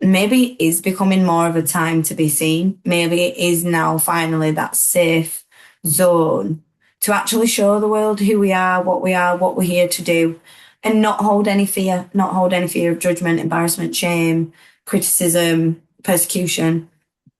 maybe it is becoming more of a time to be seen. Maybe it is now finally that safe zone to actually show the world who we are, what we're here to do, and not hold any fear of judgment, embarrassment, shame, criticism, persecution.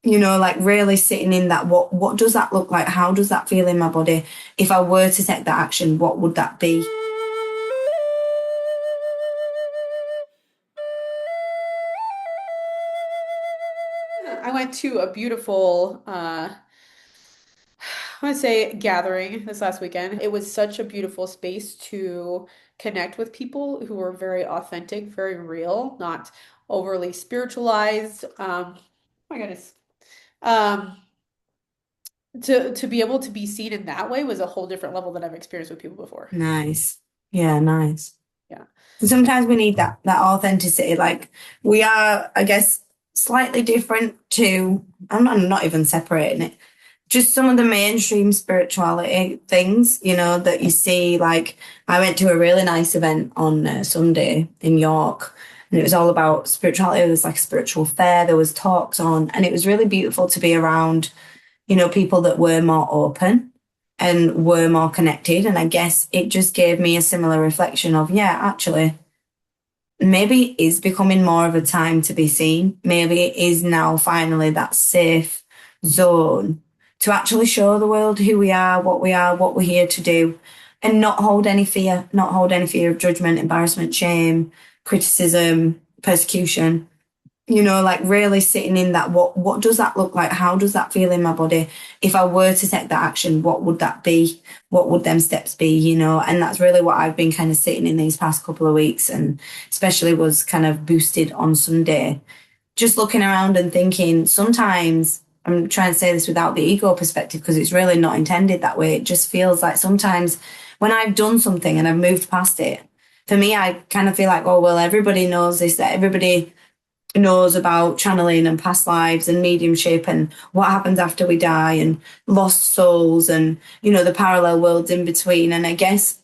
Like really sitting in that, what does that look like? How does that feel in my body? If I were to take that action, what would that be? I went to a beautiful, I want to say gathering this last weekend. It was such a beautiful space to connect with people who were very authentic, very real, not overly spiritualized. Oh my goodness. Um, to be able to be seen in that way was a whole different level that I've experienced with people before. Nice. Yeah, nice. Yeah. Sometimes we need that authenticity. Like we are, I guess, slightly different to. I'm not even separating it. Just some of the mainstream spirituality things, that you see. Like I went to a really nice event on Sunday in York, and it was all about spirituality. There was like a spiritual fair. There was talks on, and it was really beautiful to be around people that were more open and were more connected. And I guess it just gave me a similar reflection of, yeah, actually, maybe it is becoming more of a time to be seen. Maybe it is now finally that safe zone to actually show the world who we are, what we're here to do, and not hold any fear of judgment, embarrassment, shame, criticism, persecution. Like really sitting in that, what does that look like? How does that feel in my body? If I were to take that action, what would that be? What would them steps be? And that's really what I've been kind of sitting in these past couple of weeks, and especially was kind of boosted on Sunday. Just looking around and thinking, sometimes I'm trying to say this without the ego perspective because it's really not intended that way. It just feels like sometimes when I've done something and I've moved past it, for me, I kind of feel like, oh, well, everybody knows this, that everybody knows about channeling and past lives and mediumship and what happens after we die and lost souls and, the parallel worlds in between. And I guess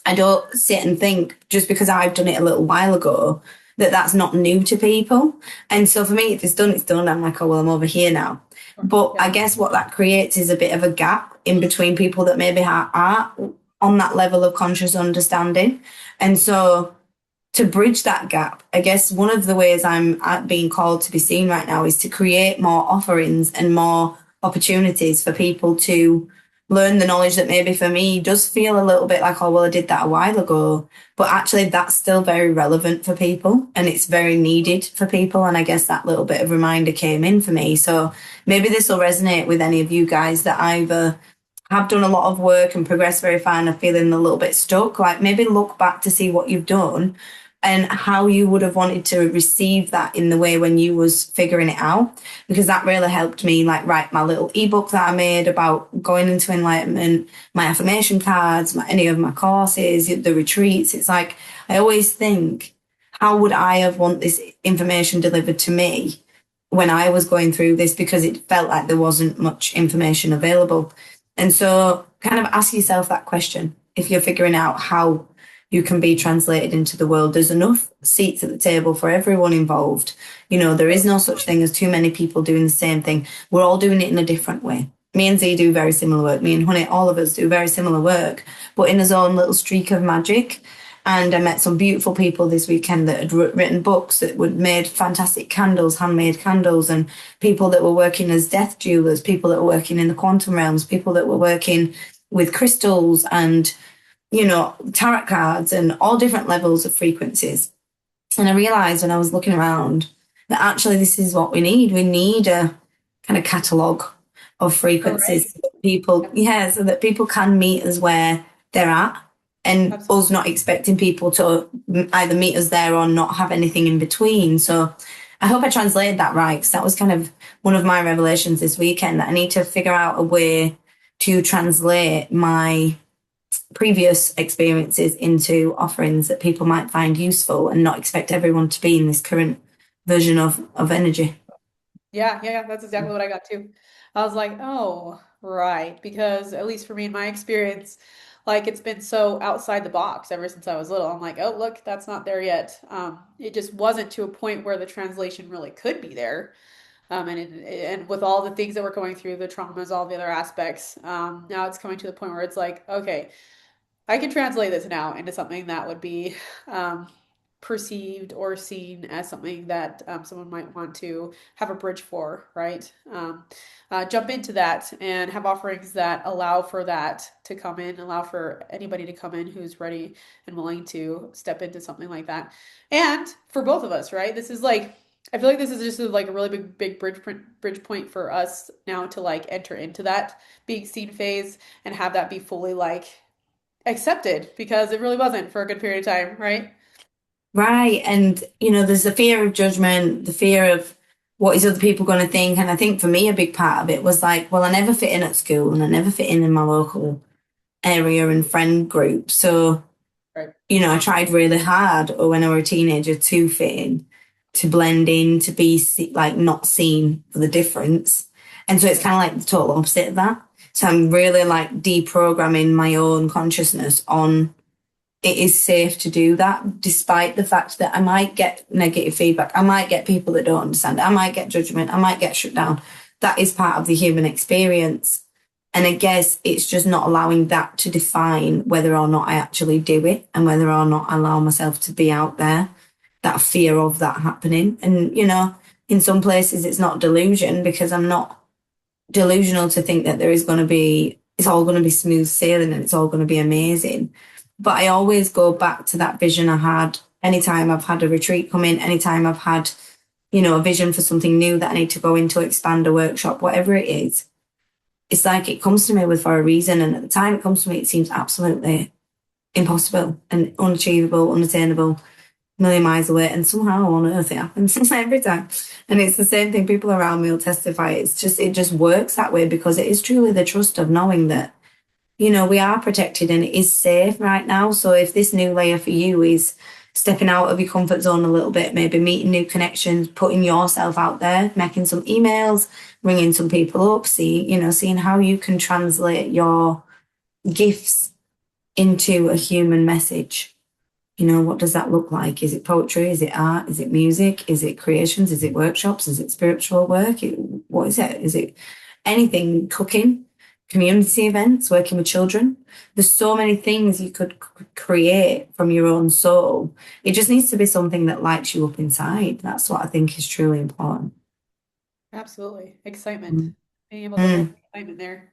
I don't sit and think just because I've done it a little while ago that that's not new to people. And so for me, if it's done, it's done. I'm like, oh, well, I'm over here now. But I Yeah. guess what that creates is a bit of a gap in between people that maybe are on that level of conscious understanding. And so to bridge that gap, I guess one of the ways I'm being called to be seen right now is to create more offerings and more opportunities for people to learn the knowledge that maybe for me does feel a little bit like, oh, well, I did that a while ago. But actually, that's still very relevant for people and it's very needed for people. And I guess that little bit of reminder came in for me. So maybe this will resonate with any of you guys that either have done a lot of work and progressed very far and are feeling a little bit stuck. Like maybe look back to see what you've done and how you would have wanted to receive that in the way when you was figuring it out, because that really helped me like write my little ebook that I made about going into enlightenment, my affirmation cards, any of my courses, the retreats. It's like I always think, how would I have want this information delivered to me when I was going through this, because it felt like there wasn't much information available. And so kind of ask yourself that question if you're figuring out how you can be translated into the world. There's enough seats at the table for everyone involved. There is no such thing as too many people doing the same thing. We're all doing it in a different way. Me and Z do very similar work. Me and Honey, all of us do very similar work, but in his own little streak of magic. And I met some beautiful people this weekend that had written books that would made fantastic candles, handmade candles, and people that were working as death jewelers, people that were working in the quantum realms, people that were working with crystals and tarot cards and all different levels of frequencies. And I realized when I was looking around that actually this is what we need. We need a kind of catalogue of All right. frequencies so that people, Yep. yeah, so that people can meet us where they're at, and Absolutely. us not expecting people to either meet us there or not have anything in between. So I hope I translated that right, because that was kind of one of my revelations this weekend, that I need to figure out a way to translate my previous experiences into offerings that people might find useful and not expect everyone to be in this current version of energy. Yeah, that's exactly what I got too. I was like, oh, right. Because at least for me in my experience, like it's been so outside the box ever since I was little. I'm like, oh, look, that's not there yet. It just wasn't to a point where the translation really could be there. And with all the things that we're going through, the traumas, all the other aspects, now it's coming to the point where it's like, okay, I can translate this now into something that would be um, perceived or seen as something that someone might want to have a bridge for, right? Jump into that and have offerings that allow for that to come in, allow for anybody to come in who's ready and willing to step into something like that. And for both of us, right? This is like, I feel like this is just like a really big bridge point for us now to like enter into that being seen phase and have that be fully like accepted because it really wasn't for a good period of time, right? Right. And, there's the fear of judgment, the fear of what is other people going to think. And I think for me, a big part of it was like, well, I never fit in at school and I never fit in my local area and friend group. So, Right. I tried really hard or when I was a teenager to fit in, to blend in, to be like not seen for the difference. And so it's kind of like the total opposite of that. So I'm really like deprogramming my own consciousness on it is safe to do that, despite the fact that I might get negative feedback. I might get people that don't understand. I might get judgment. I might get shut down. That is part of the human experience. And I guess it's just not allowing that to define whether or not I actually do it and whether or not I allow myself to be out there, that fear of that happening. And, in some places it's not delusion because I'm not delusional to think that there is going to be, it's all going to be smooth sailing and it's all going to be amazing. But I always go back to that vision I had anytime I've had a retreat come in, anytime I've had, a vision for something new that I need to go into, expand a workshop, whatever it is. It's like it comes to me with for a reason. And at the time it comes to me, it seems absolutely impossible and unachievable, unattainable, million miles away. And somehow on earth it happens every time. And it's the same thing. People around me will testify. It just works that way because it is truly the trust of knowing that, we are protected and it is safe right now. So if this new layer for you is stepping out of your comfort zone a little bit, maybe meeting new connections, putting yourself out there, making some emails, ringing some people up, seeing how you can translate your gifts into a human message. What does that look like? Is it poetry? Is it art? Is it music? Is it creations? Is it workshops? Is it spiritual work? What is it? Is it anything? Cooking, community events, working with children? There's so many things you could create from your own soul. It just needs to be something that lights you up inside. That's what I think is truly important. Absolutely. Excitement. Mm. Being able to live Mm. excitement there.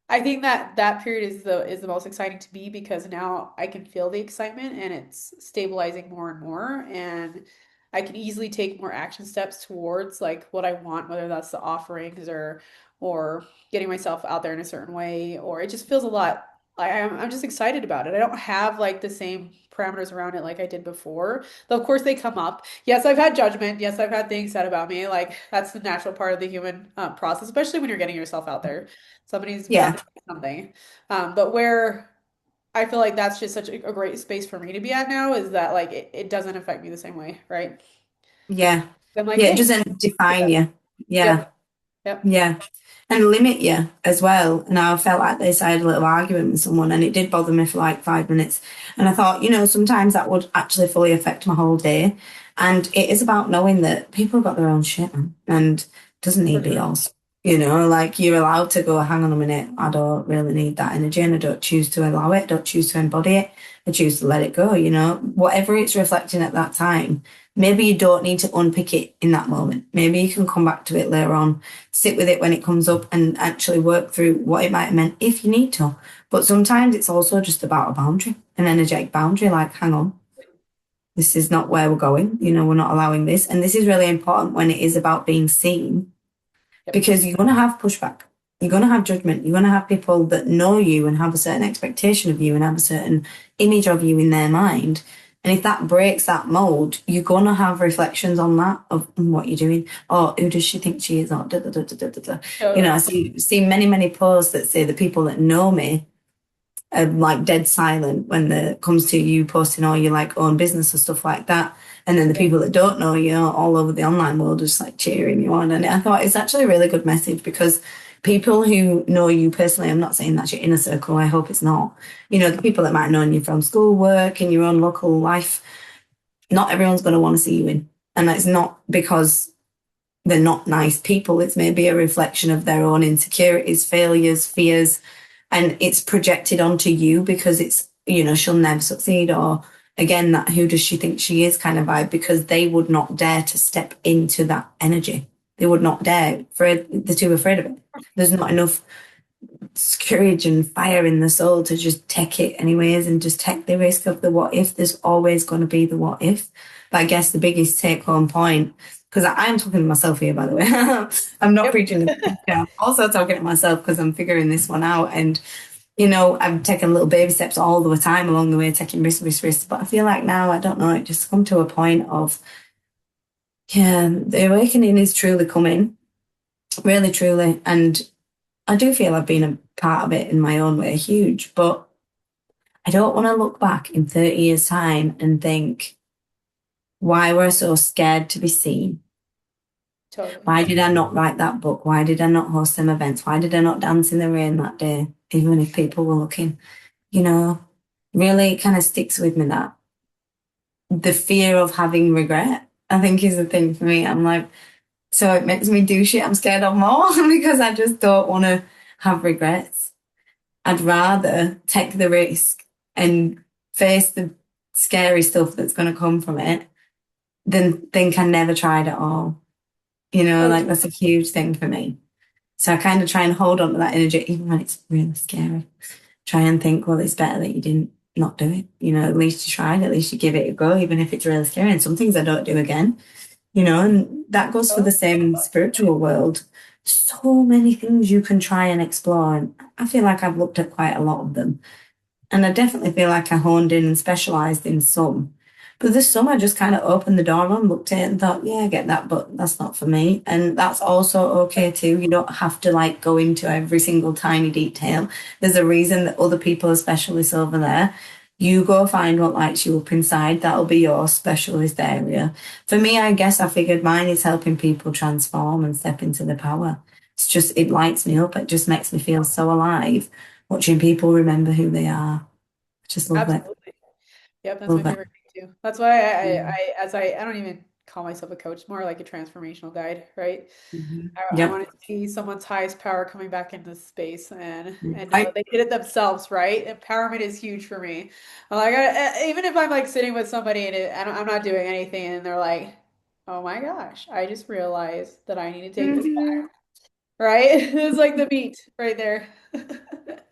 I think that that period is the most exciting to me because now I can feel the excitement and it's stabilizing more and more and I can easily take more action steps towards like what I want, whether that's the offerings or getting myself out there in a certain way or it just feels a lot I'm just excited about it. I don't have like the same parameters around it like I did before. Though of course they come up. Yes, I've had judgment. Yes, I've had things said about me. Like that's the natural part of the human process, especially when you're getting yourself out there. Somebody's bound Yeah, to say something. But where I feel like that's just such a great space for me to be at now is that like it doesn't affect me the same way, right? yeah, I'm like, yeah. It hey, doesn't define you. Yeah. yep, yep, Yeah. And limit you as well. And I felt like this, I had a little argument with someone and it did bother me for like 5 minutes. And I thought, sometimes that would actually fully affect my whole day. And it is about knowing that people have got their own shit man, and it doesn't need for to be sure. yours. Like you're allowed to go, hang on a minute, I don't really need that energy and I don't choose to allow it, don't choose to embody it. I choose to let it go, whatever it's reflecting at that time. Maybe you don't need to unpick it in that moment. Maybe you can come back to it later on, sit with it when it comes up and actually work through what it might have meant if you need to. But sometimes it's also just about a boundary, an energetic boundary, like, hang on, this is not where we're going. We're not allowing this. And this is really important when it is about being seen Yep. because you're going to have pushback. You're going to have judgment. You're going to have people that know you and have a certain expectation of you and have a certain image of you in their mind. And if that breaks that mold, you're going to have reflections on that of what you're doing. Or who does she think she is? Or da, da, da, da, da, da, da. I Totally. see many, many posts that say the people that know me are like dead silent when it comes to you posting all your like own business or stuff like that. And then the Yep. people that don't know you all over the online world are just like cheering you on. And I thought it's actually a really good message because People who know you personally, I'm not saying that's your inner circle, I hope it's not. You know, the people that might have known you from school, work, in your own local life, not everyone's going to want to see you in. And that's not because they're not nice people. It's maybe a reflection of their own insecurities, failures, fears, and it's projected onto you because it's, you know, she'll never succeed, or again, that who does she think she is kind of vibe, because they would not dare to step into that energy. They would not dare. Afraid, they're too afraid of it. There's not enough courage and fire in the soul to just take it anyways and just take the risk of the what if. There's always going to be the what if. But I guess the biggest take home point, because I am talking to myself here, by the way. I'm not Yep. preaching to the choir. I'm also talking to myself because I'm figuring this one out. And, you know, I'm taking little baby steps all the time along the way, taking risk. But I feel like now, I don't know, it just come to a point of, yeah, the awakening is truly coming, really, truly. And I do feel I've been a part of it in my own way, huge, but I don't want to look back in 30 years' time and think, why were I so scared to be seen? Totally. Why did I not write that book? Why did I not host them events? Why did I not dance in the rain that day, even if people were looking? You know, really it kind of sticks with me that the fear of having regret, I think, is the thing for me. I'm like, so it makes me do shit I'm scared of more because I just don't want to have regrets. I'd rather take the risk and face the scary stuff that's going to come from it than think I never tried at all. You know, So like that's a huge thing for me. So I kind of try and hold on to that energy, even when it's really scary. Try and think, well, it's better that you didn't not do it. You know, at least you tried, at least you give it a go, even if it's really scary. And some things I don't do again, you know, and that goes for the true. same in the spiritual world. So many things you can try and explore. And I feel like I've looked at quite a lot of them. And I definitely feel like I honed in and specialized in some. But this some I just kind of opened the door on, looked at it and thought, yeah, I get that, but that's not for me. And that's also okay too. You don't have to like go into every single tiny detail. There's a reason that other people are specialists over there. You go find what lights you up inside. That'll be your specialist area. For me, I guess I figured mine is helping people transform and step into their power. It's just, it lights me up. It just makes me feel so alive watching people remember who they are. I just love it. Absolutely. Yep, that's my Love it. favorite thing too. That's why Mhm. I don't even call myself a coach, more like a transformational guide, right? I Yep. want to see someone's highest power coming back into space and know that I, they did it themselves, right? Empowerment is huge for me. I'm like, even if I'm like sitting with somebody and I'm not doing anything, and they're like, "Oh my gosh, I just realized that I need to take this back," Mhm. right? It's like the meat right there.